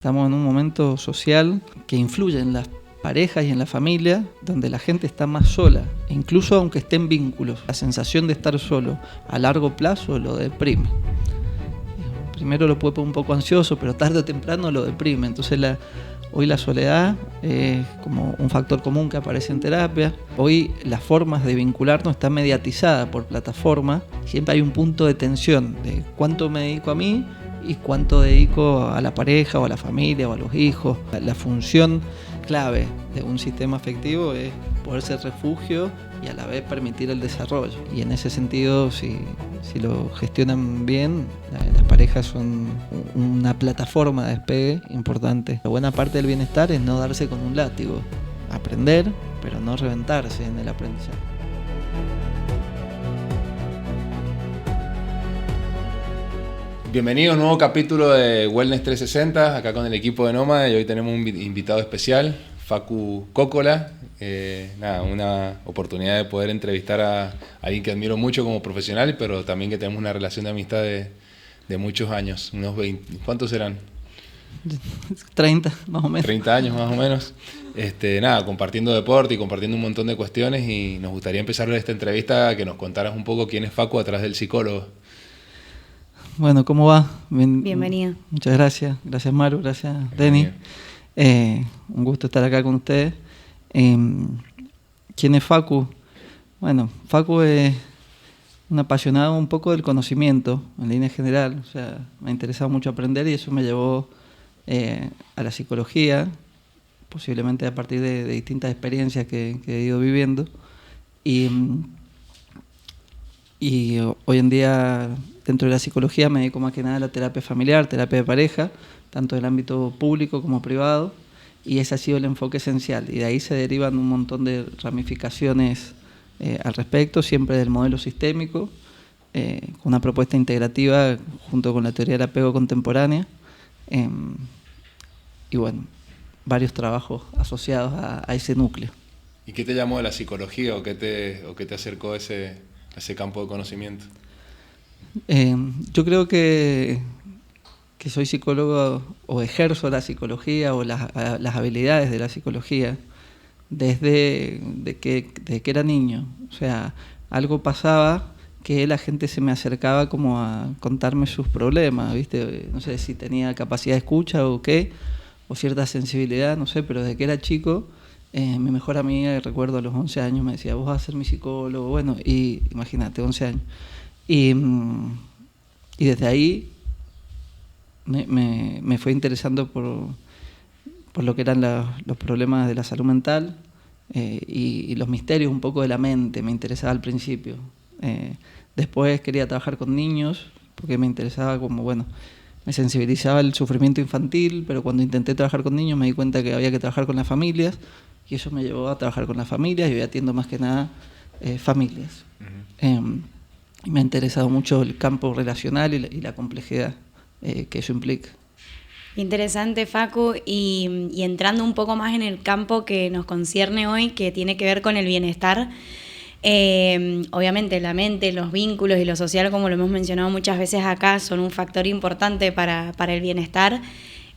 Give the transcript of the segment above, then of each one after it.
Estamos en un momento social que influye en las parejas y en la familia, donde la gente está más sola, e incluso aunque esté en vínculos. La sensación de estar solo a largo plazo lo deprime. Primero lo puede poner un poco ansioso, pero tarde o temprano lo deprime. Entonces hoy la soledad es como un factor común que aparece en terapia. Hoy las formas de vincularnos están mediatizadas por plataformas. Siempre hay un punto de tensión de cuánto me dedico a mí y cuánto dedico a la pareja o a la familia o a los hijos. La función clave de un sistema afectivo es poder ser refugio y a la vez permitir el desarrollo. Y en ese sentido, si lo gestionan bien, las parejas son una plataforma de despegue importante. La buena parte del bienestar es no darse con un látigo, aprender, pero no reventarse en el aprendizaje. Bienvenido a un nuevo capítulo de Wellness 360, acá con el equipo de Nómada, y hoy tenemos un invitado especial, Facu Coccola. Una oportunidad de poder entrevistar a alguien que admiro mucho como profesional, pero también que tenemos una relación de amistad de muchos años, unos 20, ¿cuántos serán? 30 más o menos. 30 años más o menos. Compartiendo deporte y compartiendo un montón de cuestiones, y nos gustaría empezar esta entrevista que nos contaras un poco quién es Facu atrás del psicólogo. Bueno, ¿cómo va? Bienvenido. Muchas gracias. Gracias, Maru. Gracias, Denny. Un gusto estar acá con ustedes. ¿Quién es Facu? Bueno, Facu es un apasionado un poco del conocimiento, en línea general. O sea, me ha interesado mucho aprender y eso me llevó a la psicología, posiblemente a partir de distintas experiencias que he ido viviendo. Y hoy en día, dentro de la psicología, me dedico más que nada a la terapia familiar, terapia de pareja, tanto del ámbito público como privado, y ese ha sido el enfoque esencial. Y de ahí se derivan un montón de ramificaciones al respecto, siempre del modelo sistémico, con una propuesta integrativa junto con la teoría del apego contemporánea, y bueno, varios trabajos asociados a ese núcleo. ¿Y qué te llamó de la psicología o qué te acercó a ese campo de conocimiento? Yo creo que soy psicólogo o ejerzo la psicología o las habilidades de la psicología desde que era niño. O sea, algo pasaba que la gente se me acercaba como a contarme sus problemas, ¿viste? No sé si tenía capacidad de escucha o qué, o cierta sensibilidad, no sé, pero desde que era chico, mi mejor amiga, recuerdo a los 11 años, me decía, vos vas a ser mi psicólogo. Bueno, y imagínate, 11 años. Y desde ahí me fue interesando por lo que eran los problemas de la salud mental y los misterios un poco de la mente, me interesaba al principio. Después quería trabajar con niños, porque me interesaba me sensibilizaba el sufrimiento infantil, pero cuando intenté trabajar con niños me di cuenta que había que trabajar con las familias, y eso me llevó a trabajar con las familias, y hoy atiendo más que nada familias. Uh-huh. Y me ha interesado mucho el campo relacional y la complejidad que eso implica. Interesante, Facu, y entrando un poco más en el campo que nos concierne hoy, que tiene que ver con el bienestar. Obviamente la mente, los vínculos y lo social, como lo hemos mencionado muchas veces acá, son un factor importante para el bienestar,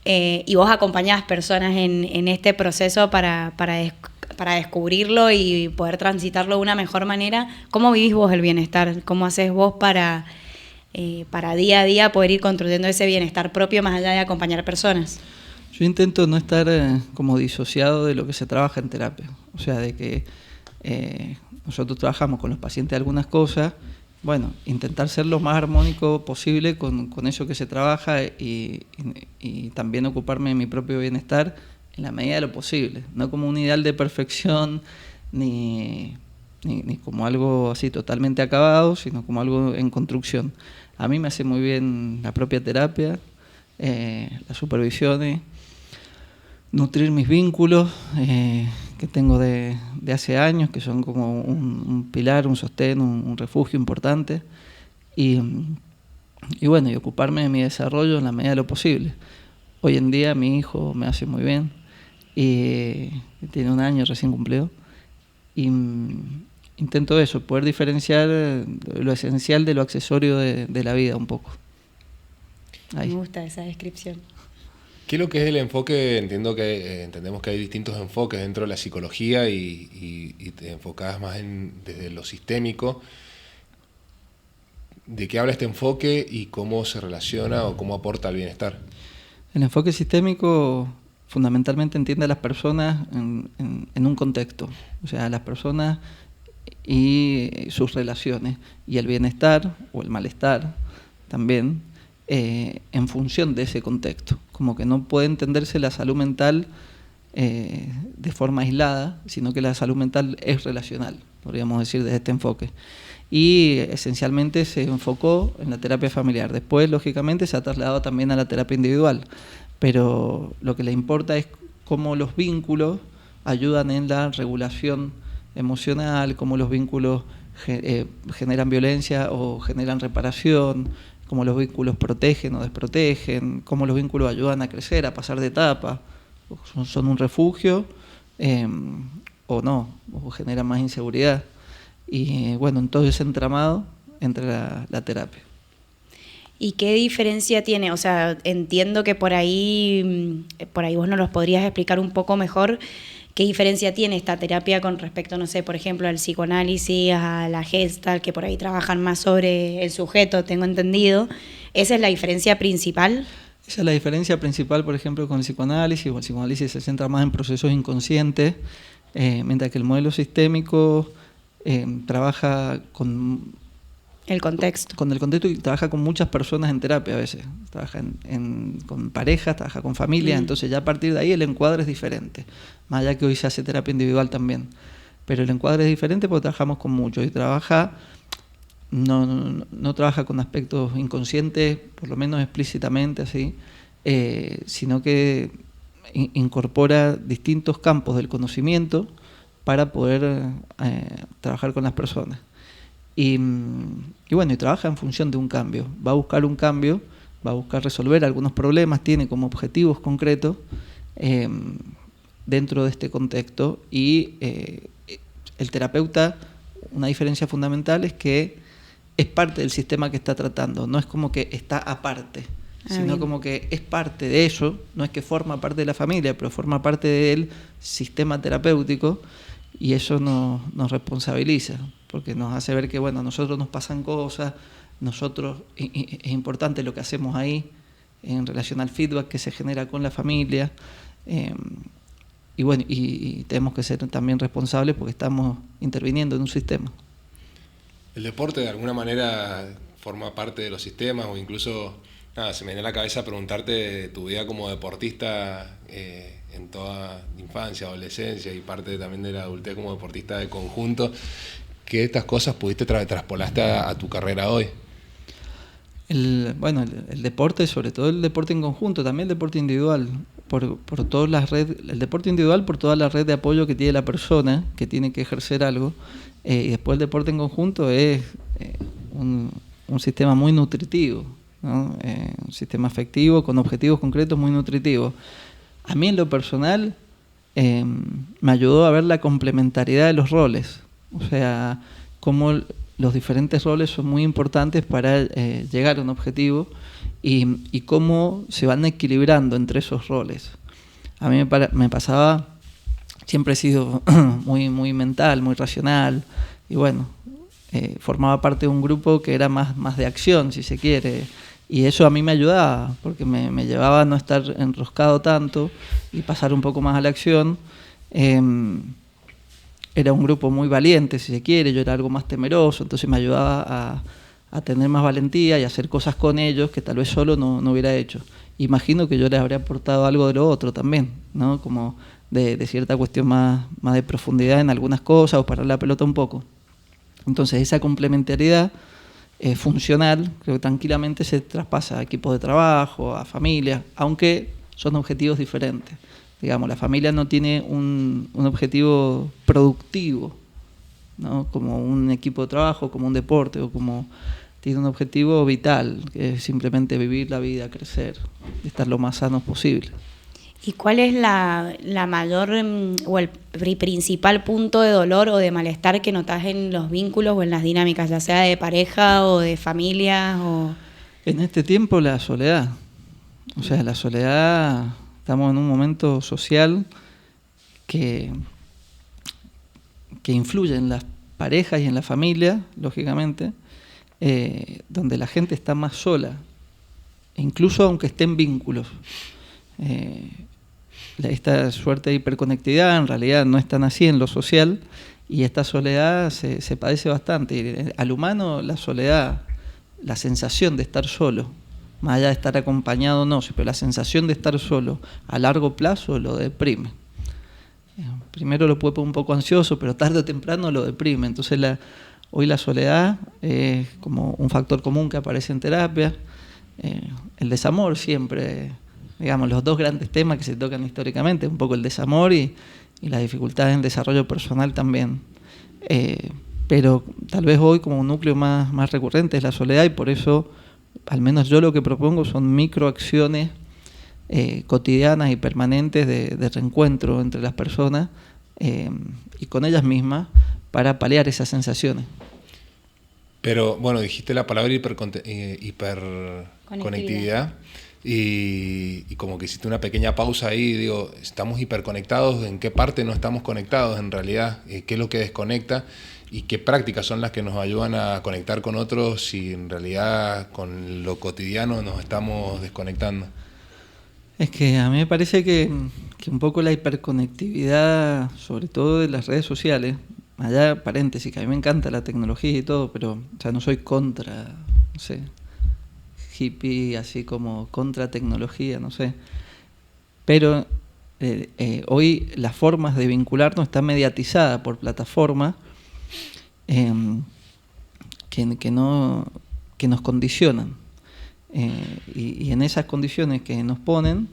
y vos acompañás personas en este proceso para descubrirlo y poder transitarlo de una mejor manera. ¿Cómo vivís vos el bienestar? ¿Cómo haces vos para día a día poder ir construyendo ese bienestar propio más allá de acompañar personas? Yo intento no estar como disociado de lo que se trabaja en terapia. O sea, de que nosotros trabajamos con los pacientes algunas cosas, bueno, intentar ser lo más armónico posible con eso que se trabaja y también ocuparme de mi propio bienestar en la medida de lo posible, no como un ideal de perfección ni como algo así totalmente acabado, sino como algo en construcción. A mí me hace muy bien la propia terapia, las supervisiones, nutrir mis vínculos que tengo de hace años, que son como un pilar, un sostén, un refugio importante, y ocuparme de mi desarrollo en la medida de lo posible. Hoy en día mi hijo me hace muy bien, y tiene 1 año recién cumplido, y intento eso, poder diferenciar lo esencial de lo accesorio de la vida un poco. Ahí. Me gusta esa descripción. ¿Qué es lo que es el enfoque? Entiendo que entendemos que hay distintos enfoques dentro de la psicología y te enfocás más desde lo sistémico. ¿De qué habla este enfoque y cómo se relaciona o cómo aporta al bienestar? El enfoque sistémico fundamentalmente entiende a las personas en un contexto, o sea, a las personas y sus relaciones, y el bienestar o el malestar también en función de ese contexto. Como que no puede entenderse la salud mental de forma aislada, sino que la salud mental es relacional, podríamos decir, desde este enfoque. Y esencialmente se enfocó en la terapia familiar. Después, lógicamente, se ha trasladado también a la terapia individual, pero lo que le importa es cómo los vínculos ayudan en la regulación emocional, cómo los vínculos generan violencia o generan reparación, cómo los vínculos protegen o desprotegen, cómo los vínculos ayudan a crecer, a pasar de etapa, son un refugio o no, o generan más inseguridad. Y bueno, en todo ese entramado entra la terapia. ¿Y qué diferencia tiene? O sea, entiendo que por ahí vos nos los podrías explicar un poco mejor. ¿Qué diferencia tiene esta terapia con respecto, no sé, por ejemplo, al psicoanálisis, a la Gestalt, que por ahí trabajan más sobre el sujeto, tengo entendido? ¿Esa es la diferencia principal? Esa es la diferencia principal, por ejemplo, con el psicoanálisis. O el psicoanálisis se centra más en procesos inconscientes, mientras que el modelo sistémico trabaja con el contexto. Con el contexto y trabaja con muchas personas en terapia a veces. Trabaja con parejas, trabaja con familias, entonces ya a partir de ahí el encuadre es diferente. Más allá que hoy se hace terapia individual también. Pero el encuadre es diferente porque trabajamos con muchos y no trabaja con aspectos inconscientes, por lo menos explícitamente así, sino que incorpora distintos campos del conocimiento para poder trabajar con las personas. Y bueno, y trabaja en función de un cambio. Va a buscar un cambio, va a buscar resolver algunos problemas, tiene como objetivos concretos dentro de este contexto. Y el terapeuta, una diferencia fundamental es que es parte del sistema que está tratando, no es como que está aparte, sino bien, como que es parte de eso, no es que forma parte de la familia, pero forma parte del sistema terapéutico. Y eso nos responsabiliza, porque nos hace ver que, bueno, a nosotros nos pasan cosas, es importante lo que hacemos ahí en relación al feedback que se genera con la familia, y bueno, y tenemos que ser también responsables porque estamos interviniendo en un sistema. ¿El deporte de alguna manera forma parte de los sistemas o incluso, se me viene a la cabeza preguntarte de tu vida como deportista en toda infancia, adolescencia y parte también de la adultez como deportista de conjunto? ¿Qué de estas cosas pudiste traspolaste a tu carrera hoy? El deporte, sobre todo el deporte en conjunto, también el deporte individual, por todas las redes, el deporte individual por toda la red de apoyo que tiene la persona que tiene que ejercer algo, y después el deporte en conjunto es un sistema muy nutritivo, ¿no? Un sistema afectivo con objetivos concretos muy nutritivo. A mí en lo personal me ayudó a ver la complementariedad de los roles, o sea, cómo los diferentes roles son muy importantes para llegar a un objetivo y cómo se van equilibrando entre esos roles. A mí me pasaba, siempre he sido muy, muy mental, muy racional, y bueno, formaba parte de un grupo que era más de acción, si se quiere. Y eso a mí me ayudaba, porque me llevaba a no estar enroscado tanto y pasar un poco más a la acción. Era un grupo muy valiente, si se quiere, yo era algo más temeroso, entonces me ayudaba a tener más valentía y a hacer cosas con ellos que tal vez solo no hubiera hecho. Imagino que yo les habría aportado algo de lo otro también, ¿no? Como de cierta cuestión más de profundidad en algunas cosas o parar la pelota un poco. Entonces esa complementariedad funcional, creo que tranquilamente se traspasa a equipos de trabajo, a familias, aunque son objetivos diferentes. Digamos, la familia no tiene un objetivo productivo, ¿no? Como un equipo de trabajo, como un deporte, o como tiene un objetivo vital, que es simplemente vivir la vida, crecer, estar lo más sanos posible. ¿Y cuál es la mayor o el principal punto de dolor o de malestar que notás en los vínculos o en las dinámicas, ya sea de pareja o de familia? En este tiempo la soledad. O sea, la soledad Estamos en un momento social que influye en las parejas y en la familia, lógicamente, donde la gente está más sola, incluso aunque esté en vínculos. Esta suerte de hiperconectividad en realidad no es tan así en lo social, y esta soledad se padece bastante. Al humano la soledad, la sensación de estar solo, más allá de estar acompañado o no, pero la sensación de estar solo a largo plazo lo deprime. Primero lo puede poner un poco ansioso, pero tarde o temprano lo deprime. Entonces hoy la soledad es como un factor común que aparece en terapia. El desamor siempre, digamos, los dos grandes temas que se tocan históricamente, un poco el desamor y las dificultades en desarrollo personal también. Pero tal vez hoy como un núcleo más recurrente es la soledad, y por eso al menos yo lo que propongo son microacciones cotidianas y permanentes de reencuentro entre las personas y con ellas mismas para paliar esas sensaciones. Pero bueno, dijiste la palabra hiperconectividad y como que hiciste una pequeña pausa ahí. Digo, ¿estamos hiperconectados? ¿En qué parte no estamos conectados en realidad? ¿Qué es lo que desconecta? ¿Y qué prácticas son las que nos ayudan a conectar con otros si en realidad con lo cotidiano nos estamos desconectando? Es que a mí me parece que un poco la hiperconectividad, sobre todo de las redes sociales, allá paréntesis, que a mí me encanta la tecnología y todo, pero o sea, no soy contra, no sé, hippie, así como contra tecnología, no sé. Pero hoy las formas de vincularnos están mediatizadas por plataformas que nos condicionan. Y en esas condiciones que nos ponen,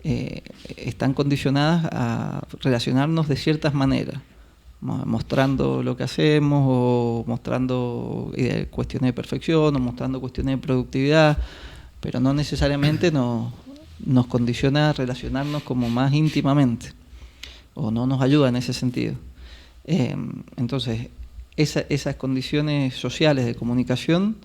están condicionadas a relacionarnos de ciertas maneras, mostrando lo que hacemos, o mostrando cuestiones de perfección, o mostrando cuestiones de productividad, pero no necesariamente nos condiciona a relacionarnos como más íntimamente, o no nos ayuda en ese sentido. Entonces, esas condiciones sociales de comunicación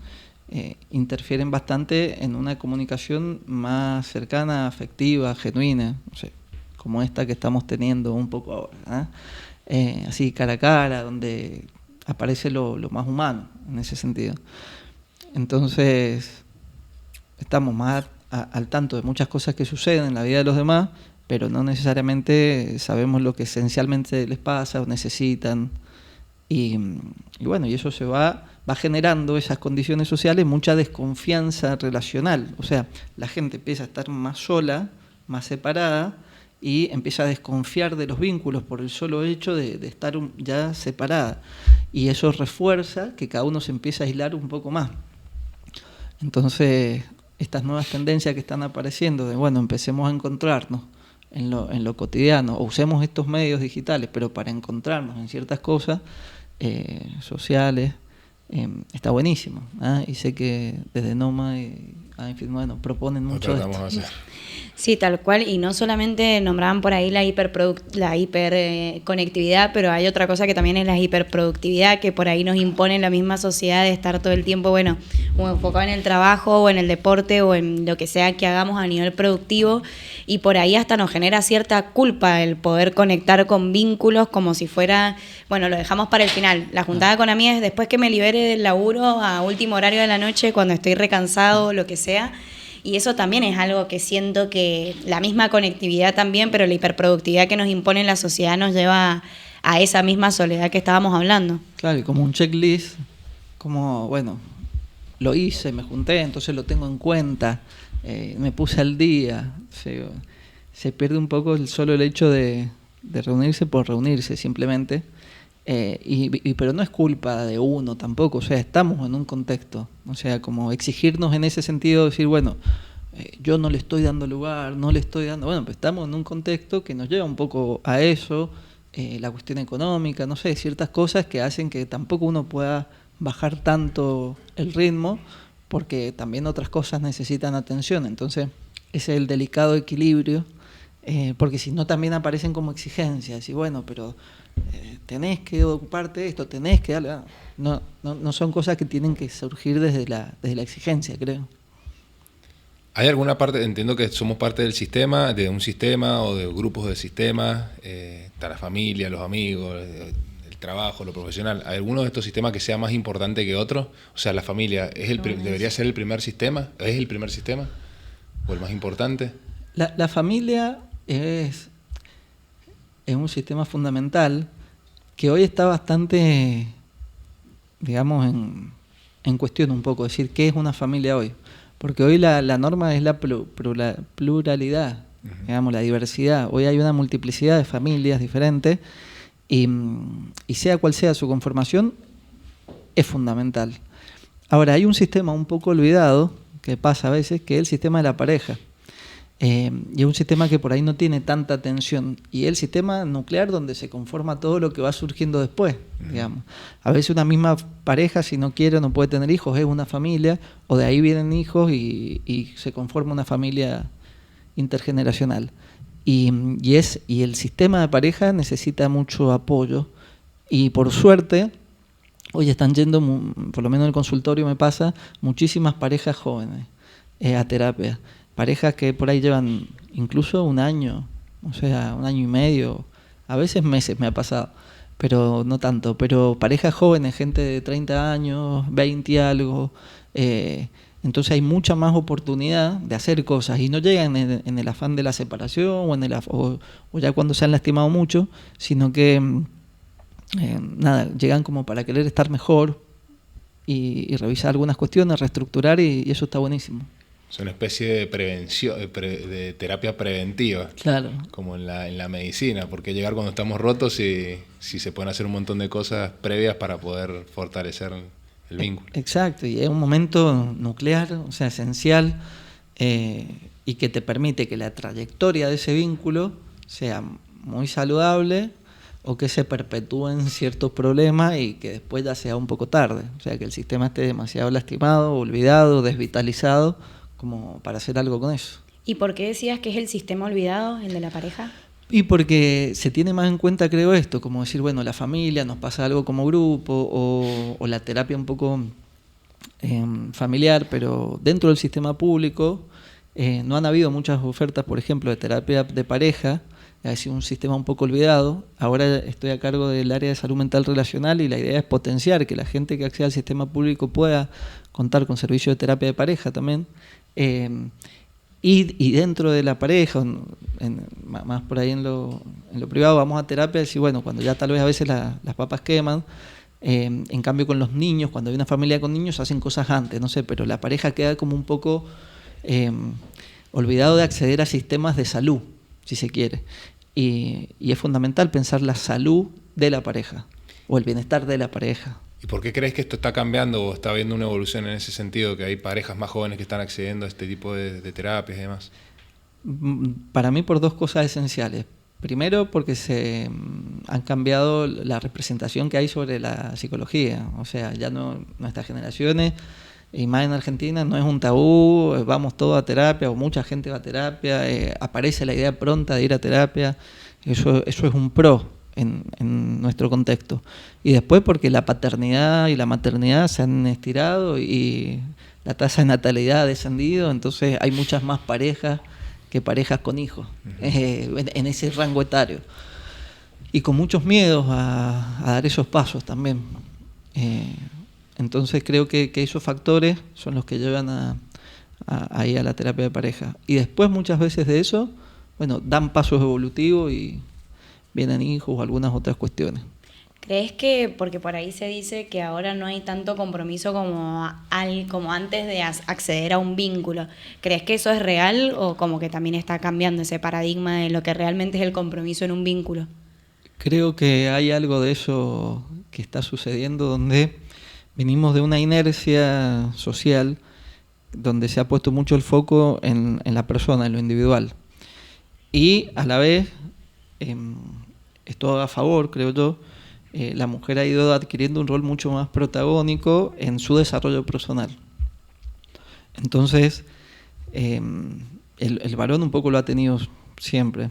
interfieren bastante en una comunicación más cercana, afectiva, genuina, no sé, como esta que estamos teniendo un poco ahora, así cara a cara, donde aparece lo más humano en ese sentido. Entonces, estamos más al tanto de muchas cosas que suceden en la vida de los demás, pero no necesariamente sabemos lo que esencialmente les pasa o necesitan. Y bueno, y eso se va generando, esas condiciones sociales, mucha desconfianza relacional. O sea, la gente empieza a estar más sola, más separada, y empieza a desconfiar de los vínculos por el solo hecho de estar ya separada. Y eso refuerza que cada uno se empieza a aislar un poco más. Entonces, estas nuevas tendencias que están apareciendo, de bueno, empecemos a encontrarnos en lo cotidiano, o usemos estos medios digitales, pero para encontrarnos en ciertas cosas sociales, está buenísimo, y sé que desde Noma en fin, bueno, proponen mucho esto. Sí, tal cual, y no solamente nombraban por ahí la hiperconectividad, pero hay otra cosa que también es la hiperproductividad, que por ahí nos impone la misma sociedad de estar todo el tiempo, bueno, o enfocado en el trabajo, o en el deporte, o en lo que sea que hagamos a nivel productivo, y por ahí hasta nos genera cierta culpa el poder conectar con vínculos como si fuera, bueno, lo dejamos para el final. La juntada con amigas es después que me libere del laburo a último horario de la noche, cuando estoy recansado o lo que sea. Y eso también es algo que siento que la misma conectividad también, pero la hiperproductividad que nos impone la sociedad nos lleva a esa misma soledad que estábamos hablando. Claro, y como un checklist, como, bueno, lo hice, me junté, entonces lo tengo en cuenta, me puse al día. Se pierde un poco solo el hecho de reunirse por reunirse, simplemente. Pero no es culpa de uno tampoco, o sea, estamos en un contexto, o sea, como exigirnos en ese sentido, decir, bueno, yo no le estoy dando lugar, bueno, pues estamos en un contexto que nos lleva un poco a eso, la cuestión económica, no sé, ciertas cosas que hacen que tampoco uno pueda bajar tanto el ritmo, porque también otras cosas necesitan atención. Entonces ese es el delicado equilibrio, porque si no también aparecen como exigencias, y bueno, pero tenés que ocuparte de esto, tenés que darle. No son cosas que tienen que surgir desde la exigencia, creo. ¿Hay alguna parte, entiendo que somos parte del sistema, de un sistema o de grupos de sistemas, está la familia, los amigos, el trabajo, lo profesional? ¿Hay alguno de estos sistemas que sea más importante que otro? O sea, la familia, ¿debería ser el primer sistema? ¿Es el primer sistema? ¿O el más importante? La familia es un sistema fundamental que hoy está bastante, digamos, en cuestión un poco, decir qué es una familia hoy. Porque hoy la norma es la pluralidad, digamos, la diversidad. Hoy hay una multiplicidad de familias diferentes y sea cual sea su conformación, es fundamental. Ahora, hay un sistema un poco olvidado, que pasa a veces, que es el sistema de la pareja. Y es un sistema que por ahí no tiene tanta atención. Y es el sistema nuclear donde se conforma todo lo que va surgiendo después, digamos. A veces una misma pareja, si no quiere o no puede tener hijos, es una familia, o de ahí vienen hijos y se conforma una familia intergeneracional. Y el sistema de pareja necesita mucho apoyo. Y por suerte, hoy están yendo, por lo menos en el consultorio me pasa, muchísimas parejas jóvenes a terapia. Parejas que por ahí llevan incluso un año, o sea, 1 año y medio, a veces meses me ha pasado, pero no tanto. Pero parejas jóvenes, gente de 30 años, 20 y algo, entonces hay mucha más oportunidad de hacer cosas y no llegan en el afán de la separación o ya cuando se han lastimado mucho, sino que llegan como para querer estar mejor y revisar algunas cuestiones, reestructurar y eso está buenísimo. Es una especie de prevención, de terapia preventiva, claro, como en la medicina, porque llegar cuando estamos rotos y si se pueden hacer un montón de cosas previas para poder fortalecer el vínculo. Exacto, y es un momento nuclear, o sea, esencial, y que te permite que la trayectoria de ese vínculo sea muy saludable o que se perpetúen ciertos problemas y que después ya sea un poco tarde, o sea, que el sistema esté demasiado lastimado, olvidado, desvitalizado, como para hacer algo con eso. ¿Y por qué decías que es el sistema olvidado, el de la pareja? Y porque se tiene más en cuenta, creo, esto, como decir, bueno, la familia, nos pasa algo como grupo, o la terapia un poco familiar, pero dentro del sistema público no han habido muchas ofertas, por ejemplo, de terapia de pareja, ha sido un sistema un poco olvidado. Ahora estoy a cargo del área de salud mental relacional y la idea es potenciar que la gente que acceda al sistema público pueda contar con servicios de terapia de pareja también. Y dentro de la pareja, más por ahí en lo privado, vamos a terapia y decir, bueno, cuando ya tal vez a veces las papas queman, en cambio con los niños, cuando hay una familia con niños, hacen cosas antes, no sé, pero la pareja queda como un poco olvidado de acceder a sistemas de salud, si se quiere. Y es fundamental pensar la salud de la pareja o el bienestar de la pareja. ¿Y por qué crees que esto está cambiando o está habiendo una evolución en ese sentido, que hay parejas más jóvenes que están accediendo a este tipo de terapias y demás? Para mí por 2 cosas esenciales. Primero, porque se han cambiado la representación que hay sobre la psicología. O sea, ya no, nuestras generaciones, y más en Argentina, no es un tabú, vamos todos a terapia o mucha gente va a terapia, aparece la idea pronta de ir a terapia. Eso es un pro en nuestro contexto. Y después porque la paternidad y la maternidad se han estirado y la tasa de natalidad ha descendido, entonces hay muchas más parejas que parejas con hijos en ese rango etario. Y con muchos miedos a dar esos pasos también. Entonces creo que esos factores son los que llevan ahí a la terapia de pareja. Y después muchas veces de eso, bueno, dan pasos evolutivos y vienen hijos o algunas otras cuestiones. ¿Crees que, porque por ahí se dice que ahora no hay tanto compromiso como antes de acceder a un vínculo, ¿crees que eso es real o como que también está cambiando ese paradigma de lo que realmente es el compromiso en un vínculo? Creo que hay algo de eso que está sucediendo donde venimos de una inercia social donde se ha puesto mucho el foco en la persona, en lo individual. Y a la vez, esto a favor, creo yo, la mujer ha ido adquiriendo un rol mucho más protagónico en su desarrollo personal. Entonces, el varón un poco lo ha tenido siempre.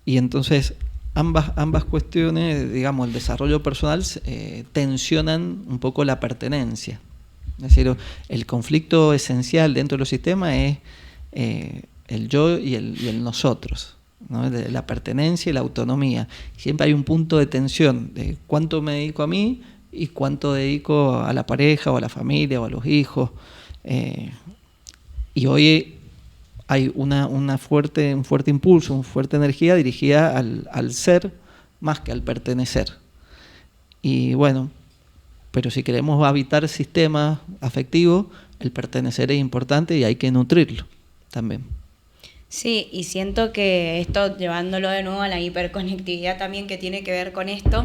Y entonces, ambas cuestiones, digamos, el desarrollo personal, tensionan un poco la pertenencia. Es decir, el conflicto esencial dentro de los sistemas es el yo y el nosotros, ¿no? De la pertenencia y la autonomía. Siempre hay un punto de tensión de cuánto me dedico a mí y cuánto dedico a la pareja o a la familia o a los hijos. Y hoy hay un fuerte impulso, una fuerte energía dirigida al ser más que al pertenecer. Y bueno, pero si queremos habitar sistemas afectivos, el pertenecer es importante y hay que nutrirlo también. Sí, y siento que esto, llevándolo de nuevo a la hiperconectividad también, que tiene que ver con esto,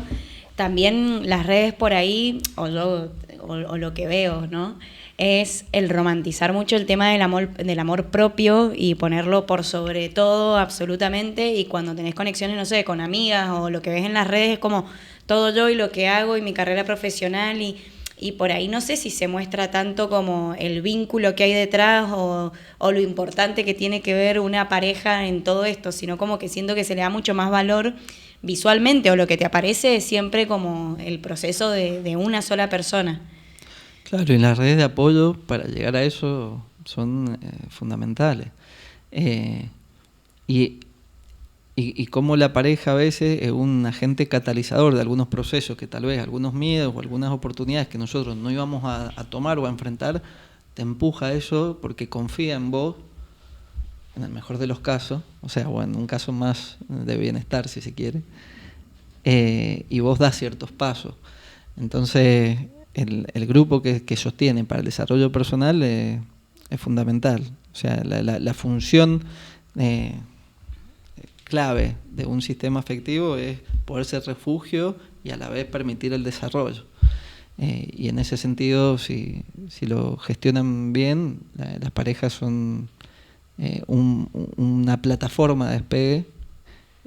también las redes por ahí, o lo que veo, ¿no?, es el romantizar mucho el tema del amor propio y ponerlo por sobre todo absolutamente, y cuando tenés conexiones, no sé, con amigas o lo que ves en las redes es como todo yo y lo que hago y mi carrera profesional, y por ahí no sé si se muestra tanto como el vínculo que hay detrás o lo importante que tiene que ver una pareja en todo esto, sino como que siento que se le da mucho más valor visualmente, o lo que te aparece es siempre como el proceso de una sola persona. Claro, y las redes de apoyo para llegar a eso son fundamentales. Y cómo la pareja a veces es un agente catalizador de algunos procesos que tal vez algunos miedos o algunas oportunidades que nosotros no íbamos a tomar o a enfrentar, te empuja a eso porque confía en vos, en el mejor de los casos, o sea, bueno, un caso más de bienestar si se quiere, y vos das ciertos pasos. Entonces, el grupo que sostiene para el desarrollo personal es fundamental. O sea, la función clave de un sistema afectivo es poder ser refugio y a la vez permitir el desarrollo. Y en ese sentido, si lo gestionan bien, las parejas son una plataforma de despegue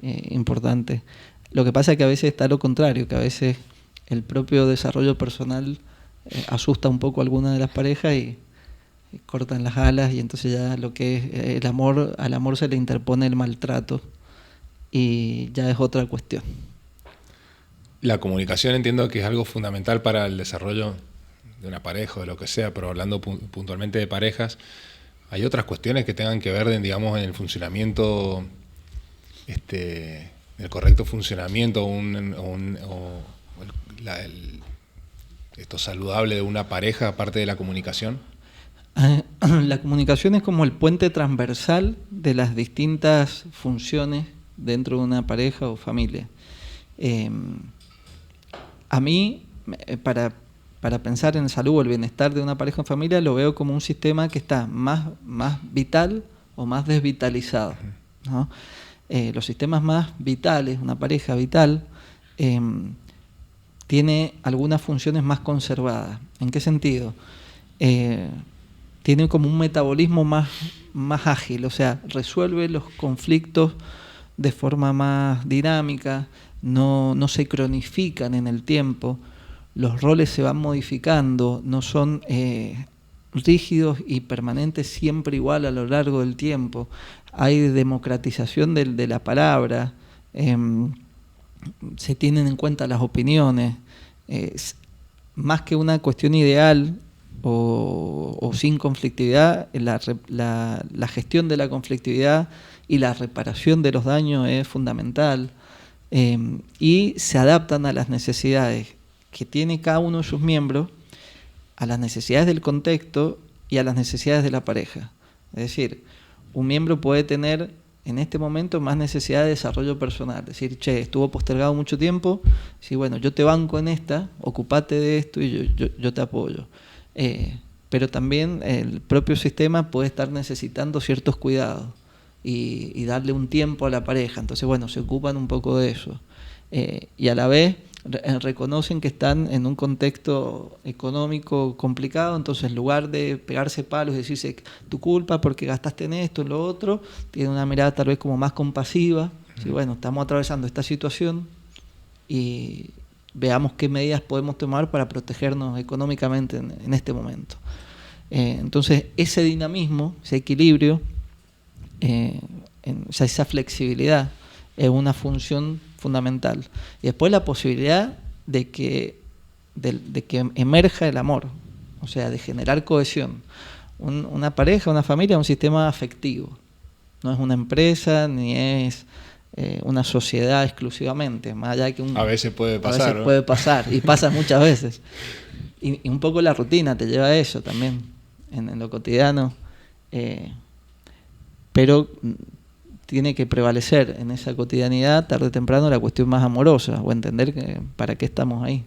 importante. Lo que pasa es que a veces está lo contrario, que a veces el propio desarrollo personal asusta un poco a alguna de las parejas y cortan las alas, y entonces ya lo que es el amor, al amor se le interpone el maltrato y ya es otra cuestión. La comunicación entiendo que es algo fundamental para el desarrollo de una pareja o de lo que sea, pero hablando puntualmente de parejas, ¿hay otras cuestiones que tengan que ver, digamos, en el funcionamiento, el correcto funcionamiento esto saludable de una pareja aparte de la comunicación? La comunicación es como el puente transversal de las distintas funciones dentro de una pareja o familia. A mí, para pensar en salud o el bienestar de una pareja o familia, lo veo como un sistema que está más vital o más desvitalizado, ¿no? Los sistemas más vitales, una pareja vital, tiene algunas funciones más conservadas. ¿En qué sentido? Tiene como un metabolismo más ágil, o sea, resuelve los conflictos de forma más dinámica, no se cronifican en el tiempo, los roles se van modificando, no son rígidos y permanentes siempre igual a lo largo del tiempo. Hay democratización de la palabra, se tienen en cuenta las opiniones, más que una cuestión ideal o sin conflictividad, la gestión de la conflictividad y la reparación de los daños es fundamental, y se adaptan a las necesidades que tiene cada uno de sus miembros, a las necesidades del contexto y a las necesidades de la pareja. Es decir, un miembro puede tener en este momento más necesidad de desarrollo personal, es decir, estuvo postergado mucho tiempo, sí, bueno, yo te banco en esta, ocupate de esto y yo te apoyo. Pero también el propio sistema puede estar necesitando ciertos cuidados y darle un tiempo a la pareja, entonces bueno, se ocupan un poco de eso, y a la vez reconocen que están en un contexto económico complicado, entonces en lugar de pegarse palos y decirse tu culpa porque gastaste en esto, en lo otro, tienen una mirada tal vez como más compasiva, ¿sí? Bueno, estamos atravesando esta situación y veamos qué medidas podemos tomar para protegernos económicamente en este momento. Entonces ese dinamismo, ese equilibrio, esa flexibilidad es una función fundamental. Y después la posibilidad de que emerja el amor, o sea, de generar cohesión. una pareja, una familia, es un sistema afectivo. No es una empresa ni es una sociedad exclusivamente. Más allá que a veces puede pasar. A veces puede pasar, y pasa muchas veces. Y un poco la rutina te lleva a eso también, en lo cotidiano. Pero tiene que prevalecer en esa cotidianidad, tarde o temprano, la cuestión más amorosa, o entender que para qué estamos ahí.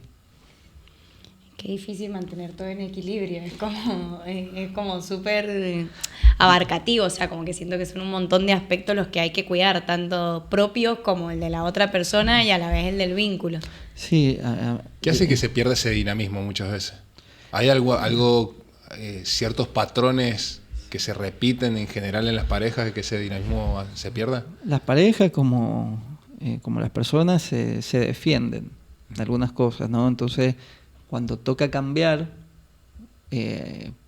Qué difícil mantener todo en equilibrio, es como súper abarcativo, o sea, como que siento que son un montón de aspectos los que hay que cuidar, tanto propios como el de la otra persona y a la vez el del vínculo. Sí. ¿Qué hace que se pierda ese dinamismo muchas veces? ¿Hay ciertos patrones que se repiten en general en las parejas de que ese dinamismo se pierda? Las parejas, como las personas, se defienden de algunas cosas, ¿no? Entonces, cuando toca cambiar,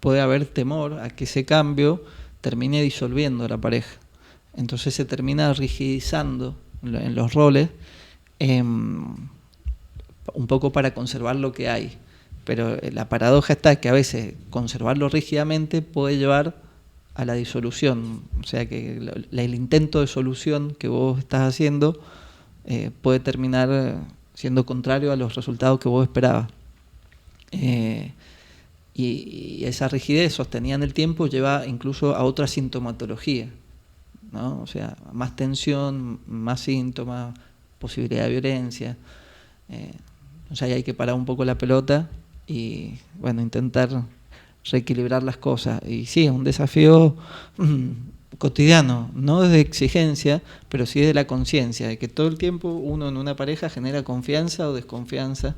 puede haber temor a que ese cambio termine disolviendo a la pareja. Entonces se termina rigidizando en los roles, un poco para conservar lo que hay. Pero la paradoja está que a veces conservarlo rígidamente puede llevar a la disolución. O sea que el intento de solución que vos estás haciendo puede terminar siendo contrario a los resultados que vos esperabas. Y esa rigidez sostenida en el tiempo lleva incluso a otra sintomatología, ¿no? O sea, más tensión, más síntomas, posibilidad de violencia. O sea, hay que parar un poco la pelota y, bueno, intentar reequilibrar las cosas. Y sí, es un desafío cotidiano, no de exigencia, pero sí de la conciencia, de que todo el tiempo uno en una pareja genera confianza o desconfianza.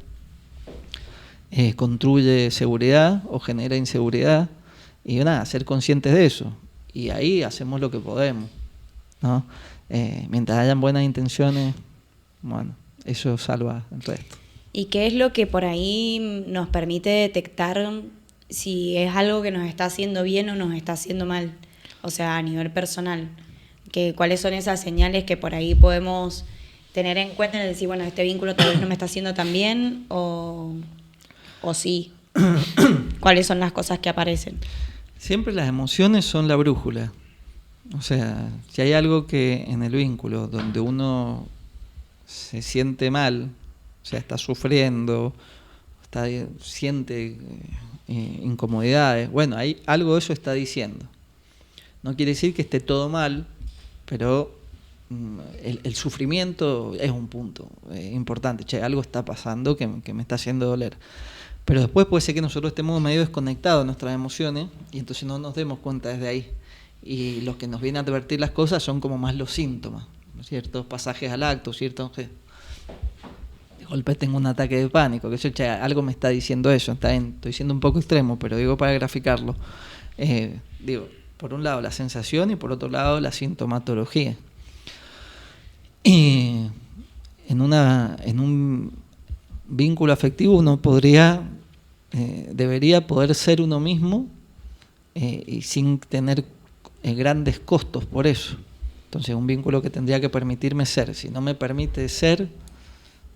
Construye seguridad o genera inseguridad, y nada, ser conscientes de eso, y ahí hacemos lo que podemos, ¿no? Mientras hayan buenas intenciones, bueno, eso salva el resto. ¿Y qué es lo que por ahí nos permite detectar si es algo que nos está haciendo bien o nos está haciendo mal? O sea, a nivel personal, ¿cuáles son esas señales que por ahí podemos tener en cuenta y decir, bueno, este vínculo tal vez no me está haciendo tan bien, o sí? ¿Cuáles son las cosas que aparecen? Siempre las emociones son la brújula. O sea, si hay algo que en el vínculo donde uno se siente mal, o sea, está sufriendo, siente incomodidades, bueno, hay algo de eso está diciendo. No quiere decir que esté todo mal, pero el sufrimiento es un punto importante. Che, algo está pasando que me está haciendo doler. Pero después puede ser que nosotros estemos medio desconectados de nuestras emociones y entonces no nos demos cuenta desde ahí. Y los que nos vienen a advertir las cosas son como más los síntomas, ciertos pasajes al acto, ciertos... De golpe tengo un ataque de pánico, que eso, che, algo me está diciendo eso. Estoy siendo un poco extremo, pero digo para graficarlo. Por un lado la sensación y por otro lado la sintomatología. Y en un vínculo afectivo uno debería poder ser uno mismo y sin tener grandes costos por eso. Entonces, un vínculo que tendría que permitirme ser. Si no me permite ser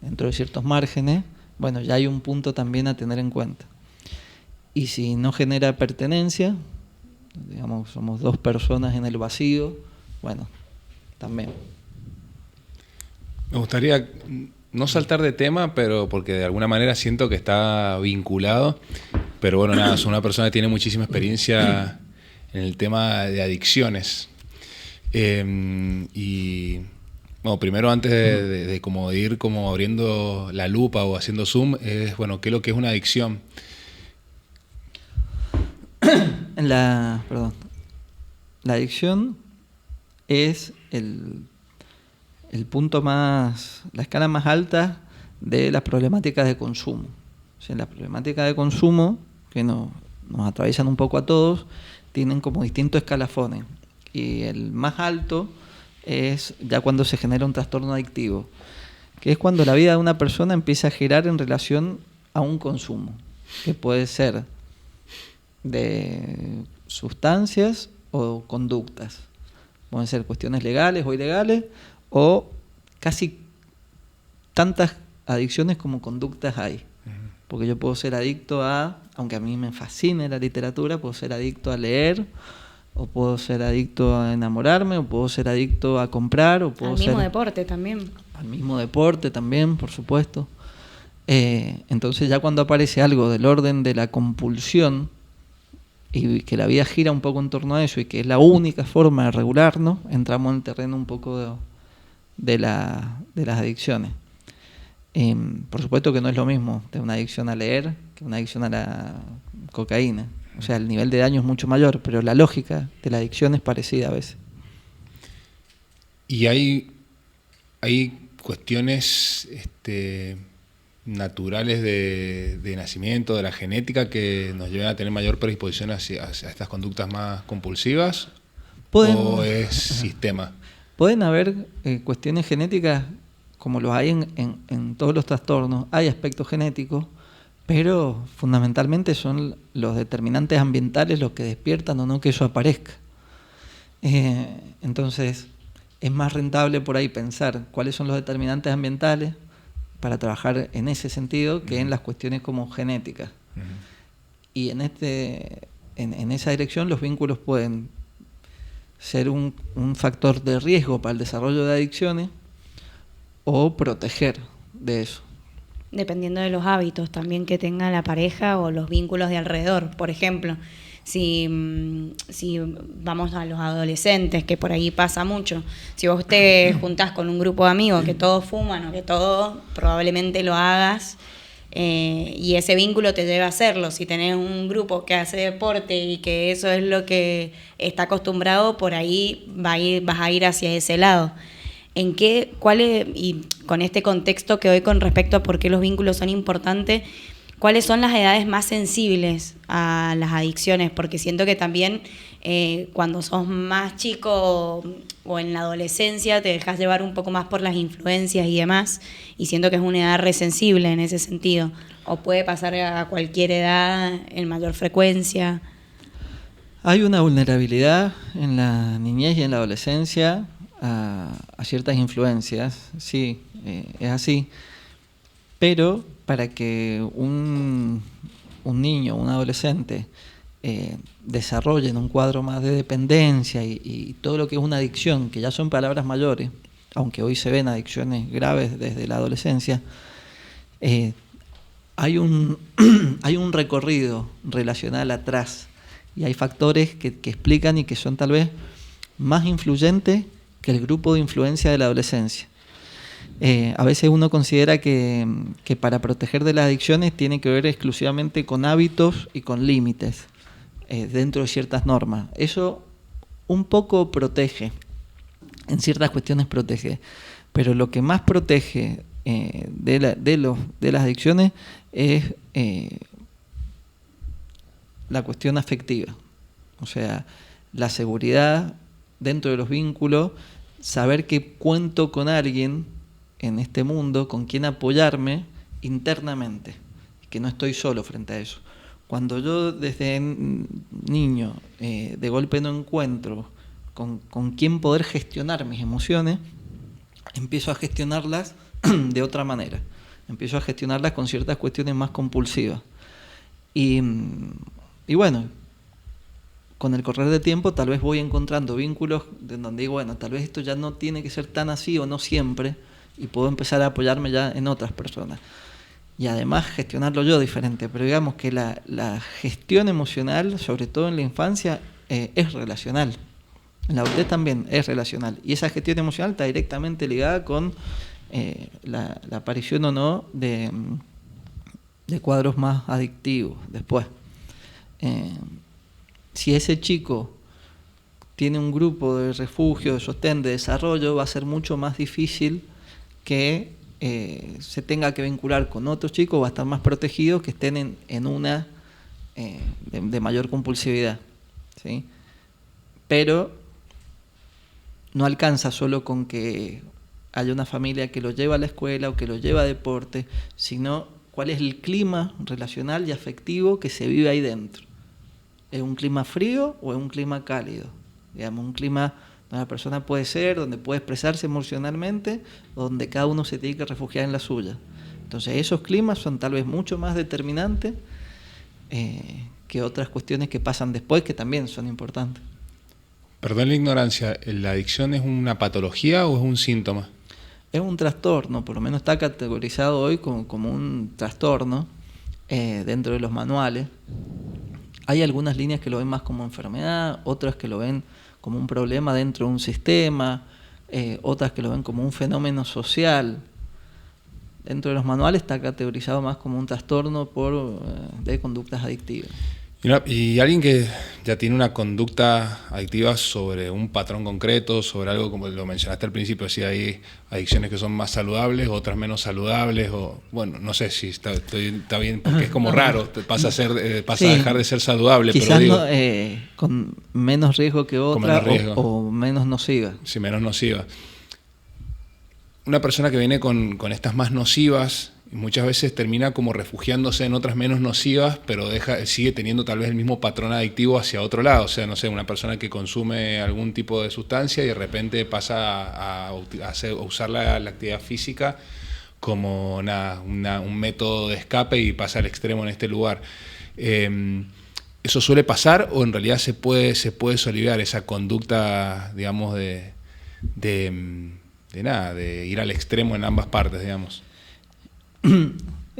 dentro de ciertos márgenes, bueno, ya hay un punto también a tener en cuenta. Y si no genera pertenencia, digamos, somos dos personas en el vacío, bueno, también. Me gustaría no saltar de tema, pero porque de alguna manera siento que está vinculado. Pero bueno, nada, soy una persona que tiene muchísima experiencia en el tema de adicciones. Y bueno, primero antes de como ir como abriendo la lupa o haciendo zoom, es bueno, ¿qué es lo que es una adicción? La adicción es el punto más, la escala más alta de las problemáticas de consumo. O sea, las problemáticas de consumo que nos atraviesan un poco a todos tienen como distintos escalafones. Y el más alto es ya cuando se genera un trastorno adictivo, que es cuando la vida de una persona empieza a girar en relación a un consumo, que puede ser de sustancias o conductas. Pueden ser cuestiones legales o ilegales, o casi tantas adicciones como conductas hay. Porque yo puedo ser adicto aunque a mí me fascine la literatura, puedo ser adicto a leer, o puedo ser adicto a enamorarme, o puedo ser adicto a comprar, o puedo Al mismo deporte también. Al mismo deporte también, por supuesto. Entonces ya cuando aparece algo del orden de la compulsión, y que la vida gira un poco en torno a eso, y que es la única forma de regularnos, entramos en el terreno un poco de las adicciones. Por supuesto que no es lo mismo de una adicción a leer que una adicción a la cocaína. O sea, el nivel de daño es mucho mayor, pero la lógica de la adicción es parecida a veces. Y hay cuestiones naturales de nacimiento, de la genética, que nos llevan a tener mayor predisposición hacia estas conductas más compulsivas. ¿O es sistema? Pueden haber cuestiones genéticas, como lo hay en todos los trastornos. Hay aspectos genéticos, pero fundamentalmente son los determinantes ambientales los que despiertan o no que eso aparezca. Entonces, es más rentable por ahí pensar cuáles son los determinantes ambientales para trabajar en ese sentido que en las cuestiones como genéticas. Y en esa dirección los vínculos pueden ser un factor de riesgo para el desarrollo de adicciones o proteger de eso. Dependiendo de los hábitos también que tenga la pareja o los vínculos de alrededor. Por ejemplo, si vamos a los adolescentes, que por ahí pasa mucho, si vos te juntás con un grupo de amigos que todos fuman o que todos probablemente lo hagas, y ese vínculo te lleva a hacerlo. Si tenés un grupo que hace deporte y que eso es lo que está acostumbrado, por ahí vas a ir hacia ese lado. Y con este contexto que doy con respecto a por qué los vínculos son importantes, ¿cuáles son las edades más sensibles a las adicciones? Porque siento que también cuando sos más chico o en la adolescencia te dejas llevar un poco más por las influencias y demás, y siento que es una edad resensible en ese sentido. O puede pasar a cualquier edad en mayor frecuencia. Hay una vulnerabilidad en la niñez y en la adolescencia a ciertas influencias, sí, es así, pero para que un niño, un adolescente desarrollen un cuadro más de dependencia y todo lo que es una adicción, que ya son palabras mayores, aunque hoy se ven adicciones graves desde la adolescencia, hay un recorrido relacional atrás, y hay factores que explican y que son tal vez más influyentes que el grupo de influencia de la adolescencia. A veces uno considera que para proteger de las adicciones tiene que ver exclusivamente con hábitos y con límites dentro de ciertas normas. Eso un poco protege, en ciertas cuestiones protege, pero lo que más protege de las adicciones es la cuestión afectiva. O sea, la seguridad dentro de los vínculos, saber que cuento con alguien en este mundo con quien apoyarme internamente, que no estoy solo frente a eso. Cuando yo desde niño de golpe no encuentro con quién poder gestionar mis emociones, empiezo a gestionarlas de otra manera. Empiezo a gestionarlas con ciertas cuestiones más compulsivas. Y bueno, con el correr del tiempo tal vez voy encontrando vínculos en donde digo, bueno, tal vez esto ya no tiene que ser tan así o no siempre, y puedo empezar a apoyarme ya en otras personas. Y además gestionarlo yo diferente, pero digamos que la gestión emocional, sobre todo en la infancia, es relacional. En la adultez también es relacional. Y esa gestión emocional está directamente ligada con la aparición o no de cuadros más adictivos después. Si ese chico tiene un grupo de refugio, de sostén, de desarrollo, va a ser mucho más difícil que se tenga que vincular con otros chicos, va a estar más protegido que estén en una de mayor compulsividad, ¿sí? Pero no alcanza solo con que haya una familia que lo lleva a la escuela o que lo lleva a deporte, sino cuál es el clima relacional y afectivo que se vive ahí dentro. ¿Es un clima frío o es un clima cálido? Digamos, un clima donde la persona puede ser, donde puede expresarse emocionalmente, donde cada uno se tiene que refugiar en la suya. Entonces esos climas son tal vez mucho más determinantes que otras cuestiones que pasan después, que también son importantes. Perdón la ignorancia, ¿la adicción es una patología o es un síntoma? Es un trastorno, por lo menos está categorizado hoy como un trastorno dentro de los manuales. Hay algunas líneas que lo ven más como enfermedad, otras que lo ven como un problema dentro de un sistema, otras que lo ven como un fenómeno social. Dentro de los manuales está categorizado más como un trastorno de conductas adictivas. Y alguien que ya tiene una conducta adictiva sobre un patrón concreto, sobre algo como lo mencionaste al principio, si hay adicciones que son más saludables, otras menos saludables, o bueno, no sé si está bien, porque es como raro, pasa a dejar de ser saludable, quizás pero digo, con menos riesgo que otra, o menos nociva. Sí, menos nociva. Una persona que viene con estas más nocivas, muchas veces termina como refugiándose en otras menos nocivas, pero sigue teniendo tal vez el mismo patrón adictivo hacia otro lado. O sea, no sé, una persona que consume algún tipo de sustancia y de repente pasa a usar la actividad física como un método de escape y pasa al extremo en este lugar. ¿Eso suele pasar o en realidad se puede soliviar esa conducta, digamos, de ir al extremo en ambas partes, digamos?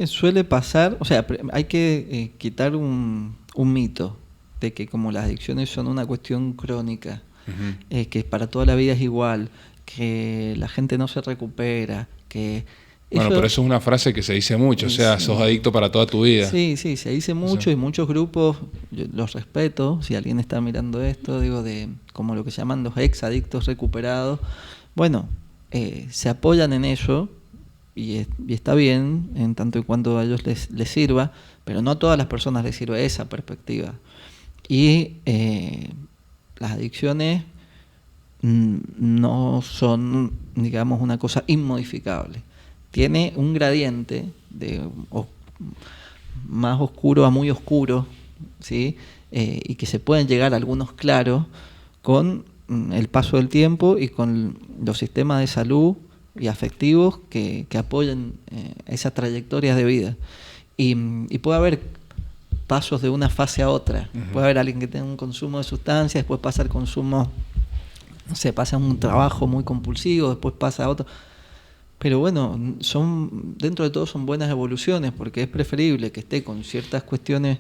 Suele pasar, o sea, hay que quitar un mito de que como las adicciones son una cuestión crónica, que para toda la vida es igual, que la gente no se recupera, que... Bueno, pero eso es una frase que se dice mucho, o sea, sos adicto para toda tu vida. Sí, se dice mucho, y muchos grupos, yo los respeto, si alguien está mirando esto, digo, como lo que se llaman los ex-adictos recuperados, bueno, se apoyan en eso, y está bien, en tanto y cuanto a ellos les sirva, pero no a todas las personas les sirve esa perspectiva. Y las adicciones no son, digamos, una cosa inmodificable. Tiene un gradiente de más oscuro a muy oscuro, ¿sí? Y que se pueden llegar a algunos claros con el paso del tiempo y con los sistemas de salud y afectivos que apoyen esas trayectorias de vida. Y puede haber pasos de una fase a otra. Puede haber alguien que tenga un consumo de sustancias, después pasa al consumo, no sé, pasa a un trabajo muy compulsivo, después pasa a otro. Pero bueno, dentro de todo son buenas evoluciones, porque es preferible que esté con ciertas cuestiones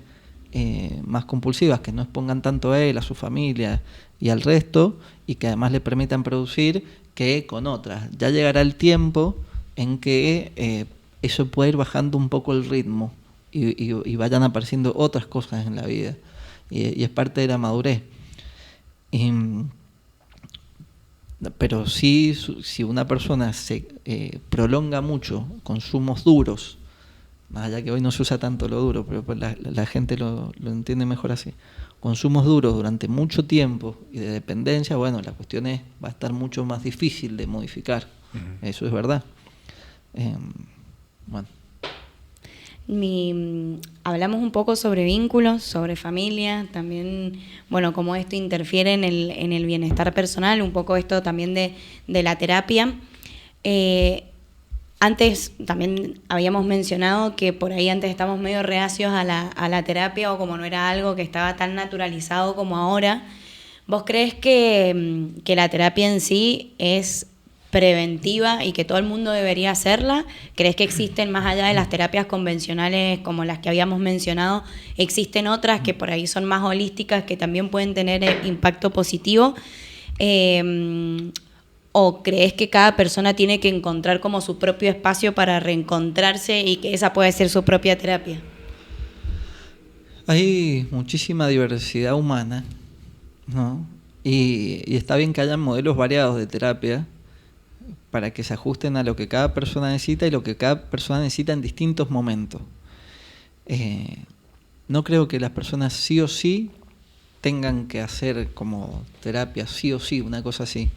más compulsivas, que no expongan tanto a él, a su familia y al resto, y que además le permitan producir, que con otras. Ya llegará el tiempo en que eso puede ir bajando un poco el ritmo y vayan apareciendo otras cosas en la vida. Y es parte de la madurez. Pero sí, si una persona se prolonga mucho consumos duros, más allá que hoy no se usa tanto lo duro, pero pues la gente lo entiende mejor así, consumos duros durante mucho tiempo y de dependencia, bueno, la cuestión va a estar mucho más difícil de modificar. Eso es verdad. Bueno. Hablamos un poco sobre vínculos, sobre familia, también, bueno, cómo esto interfiere en el bienestar personal, un poco esto también de la terapia. Antes también habíamos mencionado que por ahí antes estamos medio reacios a la terapia, o como no era algo que estaba tan naturalizado como ahora. ¿Vos crees que la terapia en sí es preventiva y que todo el mundo debería hacerla? ¿Crees que existen, más allá de las terapias convencionales como las que habíamos mencionado, existen otras que por ahí son más holísticas, que también pueden tener impacto positivo? ¿O crees que cada persona tiene que encontrar como su propio espacio para reencontrarse y que esa puede ser su propia terapia? Hay muchísima diversidad humana, ¿no? Y está bien que haya modelos variados de terapia para que se ajusten a lo que cada persona necesita y lo que cada persona necesita en distintos momentos. No creo que las personas sí o sí tengan que hacer como terapia, sí o sí, una cosa así.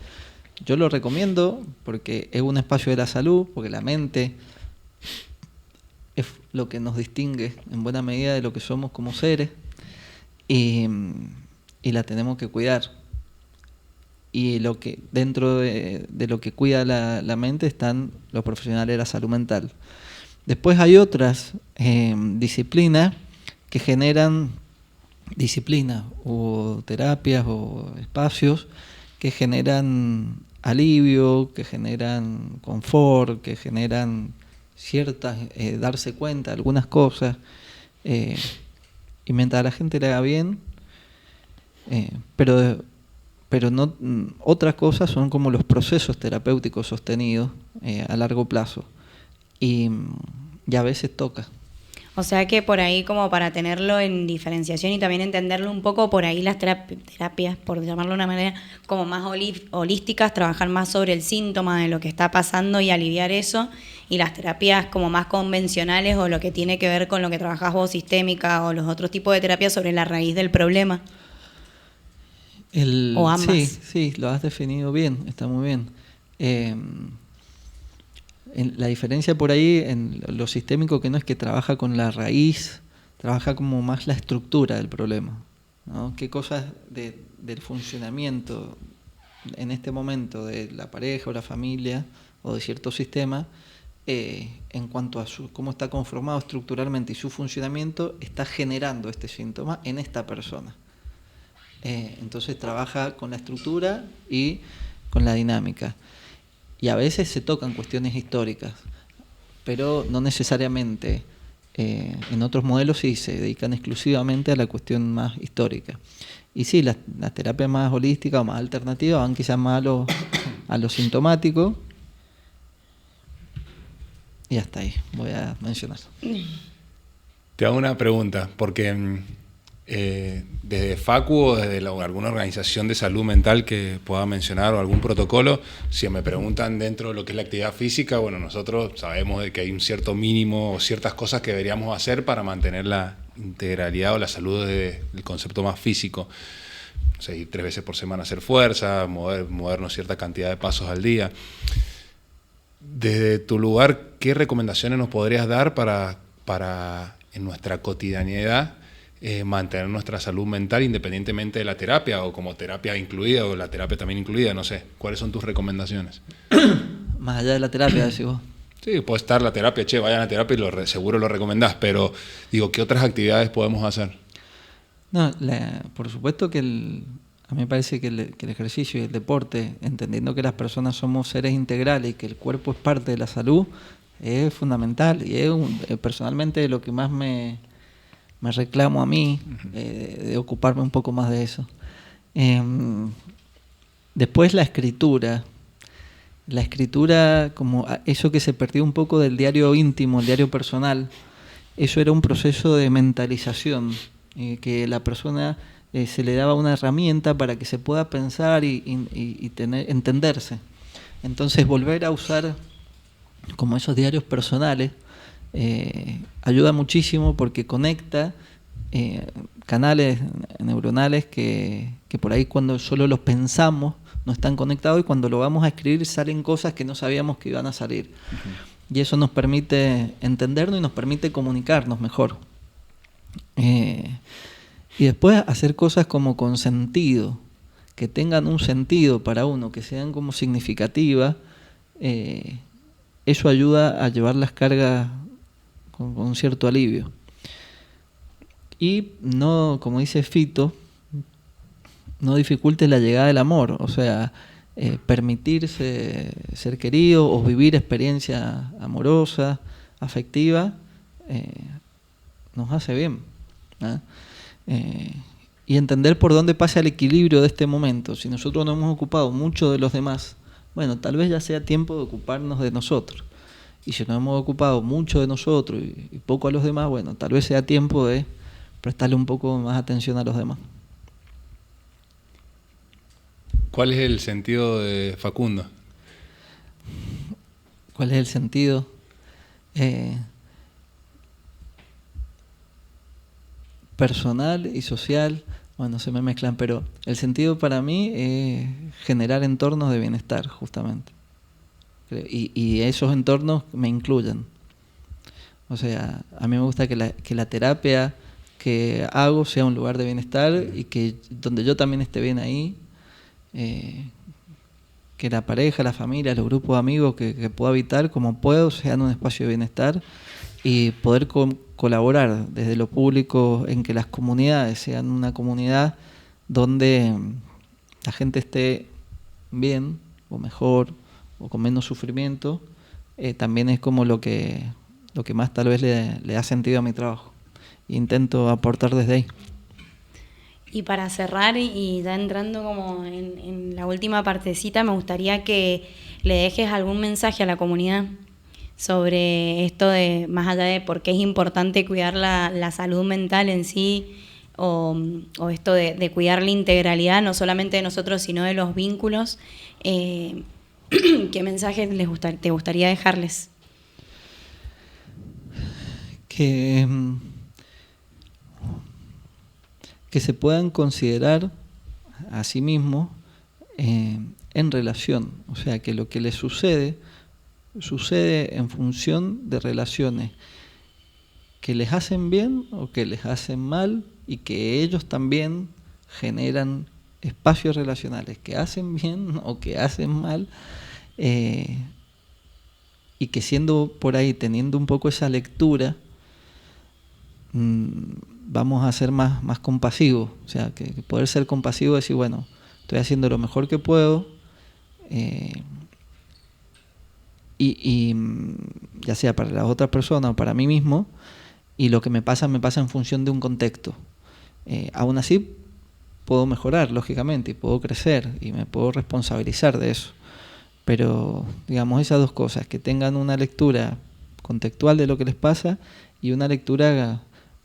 Yo lo recomiendo porque es un espacio de la salud, porque la mente es lo que nos distingue en buena medida de lo que somos como seres, y la tenemos que cuidar. Y dentro de lo que cuida la mente están los profesionales de la salud mental. Después hay otras disciplinas que generan disciplinas o terapias o espacios que generan alivio, que generan confort, que generan ciertas, darse cuenta de algunas cosas, y mientras a la gente le haga bien, pero no, otras cosas son como los procesos terapéuticos sostenidos a largo plazo, y a veces toca. O sea que por ahí, como para tenerlo en diferenciación y también entenderlo un poco, por ahí las terapias, por llamarlo de una manera como más holísticas, trabajar más sobre el síntoma de lo que está pasando y aliviar eso, y las terapias como más convencionales o lo que tiene que ver con lo que trabajás vos, sistémica, o los otros tipos de terapias sobre la raíz del problema. O ambas. Sí, lo has definido bien, está muy bien. La diferencia por ahí en lo sistémico, que no es que trabaja con la raíz, trabaja como más la estructura del problema, ¿no? Qué cosas del funcionamiento en este momento de la pareja o la familia o de cierto sistema, en cuanto a cómo está conformado estructuralmente y su funcionamiento, está generando este síntoma en esta persona. Entonces trabaja con la estructura y con la dinámica. Y a veces se tocan cuestiones históricas, pero no necesariamente. En otros modelos sí se dedican exclusivamente a la cuestión más histórica. Y sí, las terapias más holísticas o más alternativas van quizás más a lo sintomático. Y hasta ahí voy a mencionar. Te hago una pregunta, porque desde Facu o desde alguna organización de salud mental que pueda mencionar o algún protocolo, si me preguntan dentro de lo que es la actividad física, bueno, nosotros sabemos de que hay un cierto mínimo o ciertas cosas que deberíamos hacer para mantener la integralidad o la salud del concepto más físico. O sea, ir 3 veces por semana a hacer fuerza, movernos cierta cantidad de pasos al día. Desde tu lugar, ¿qué recomendaciones nos podrías dar para en nuestra cotidianidad mantener nuestra salud mental independientemente de la terapia, o como terapia incluida o la terapia también incluida? No sé, ¿cuáles son tus recomendaciones? Más allá de la terapia, decís vos. Sí, puede estar la terapia, vayan a terapia y seguro lo recomendás, pero digo, ¿qué otras actividades podemos hacer? No, por supuesto que a mí me parece que el ejercicio y el deporte, entendiendo que las personas somos seres integrales y que el cuerpo es parte de la salud, es fundamental, y es personalmente lo que más me reclamo a mí, de ocuparme un poco más de eso. Después la escritura como eso que se perdió un poco del diario íntimo, el diario personal, eso era un proceso de mentalización, que la persona se le daba una herramienta para que se pueda pensar y entenderse. Entonces volver a usar como esos diarios personales ayuda muchísimo, porque conecta canales neuronales que por ahí cuando solo los pensamos no están conectados, y cuando lo vamos a escribir salen cosas que no sabíamos que iban a salir. Uh-huh. Y eso nos permite entendernos y nos permite comunicarnos mejor. Y después hacer cosas como con sentido, que tengan un sentido para uno, que sean como significativas. Eso ayuda a llevar las cargas con cierto alivio. Y no, como dice Fito, no dificulte la llegada del amor. O sea, permitirse ser querido o vivir experiencias amorosas, afectivas, nos hace bien, ¿eh? Y entender por dónde pasa el equilibrio de este momento. Si nosotros nos hemos ocupado mucho de los demás, bueno, tal vez ya sea tiempo de ocuparnos de nosotros. Y si nos hemos ocupado mucho de nosotros y poco a los demás, bueno, tal vez sea tiempo de prestarle un poco más atención a los demás. ¿Cuál es el sentido de Facundo? ¿Cuál es el sentido? Personal y social, bueno, se me mezclan, pero el sentido para mí es generar entornos de bienestar, justamente. Y esos entornos me incluyen. O sea, a mí me gusta que la terapia que hago sea un lugar de bienestar, y que donde yo también esté bien ahí, que la pareja, la familia, los grupos de amigos que puedo habitar como puedo sean un espacio de bienestar y poder colaborar desde lo público en que las comunidades sean una comunidad donde la gente esté bien o mejor o con menos sufrimiento, también es como lo que más tal vez le da sentido a mi trabajo. Intento aportar desde ahí. Y para cerrar y ya entrando como en la última partecita, me gustaría que le dejes algún mensaje a la comunidad sobre esto de, más allá de por qué es importante cuidar la salud mental en sí, o esto de cuidar la integralidad, no solamente de nosotros, sino de los vínculos. ¿Qué mensaje te gustaría dejarles? Que se puedan considerar a sí mismos en relación, o sea, que lo que les sucede en función de relaciones que les hacen bien o que les hacen mal, y que ellos también generan espacios relacionales que hacen bien o que hacen mal, y que siendo por ahí, teniendo un poco esa lectura, vamos a ser más compasivos, o sea, que poder ser compasivo y decir, bueno, estoy haciendo lo mejor que puedo, y ya sea para la otra persona o para mí mismo, y lo que me pasa en función de un contexto. Aún así puedo mejorar, lógicamente, y puedo crecer y me puedo responsabilizar de eso, pero digamos esas dos cosas, que tengan una lectura contextual de lo que les pasa y una lectura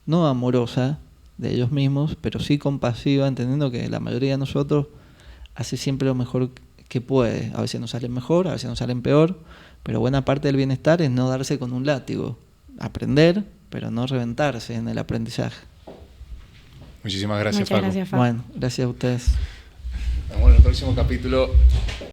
no amorosa de ellos mismos, pero sí compasiva, entendiendo que la mayoría de nosotros hace siempre lo mejor que puede. A veces nos salen mejor, a veces nos salen peor, pero buena parte del bienestar es no darse con un látigo, aprender, pero no reventarse en el aprendizaje. Muchísimas gracias, Facu. Muchas gracias, Facu. Bueno, gracias a ustedes. Nos vemos en el próximo capítulo.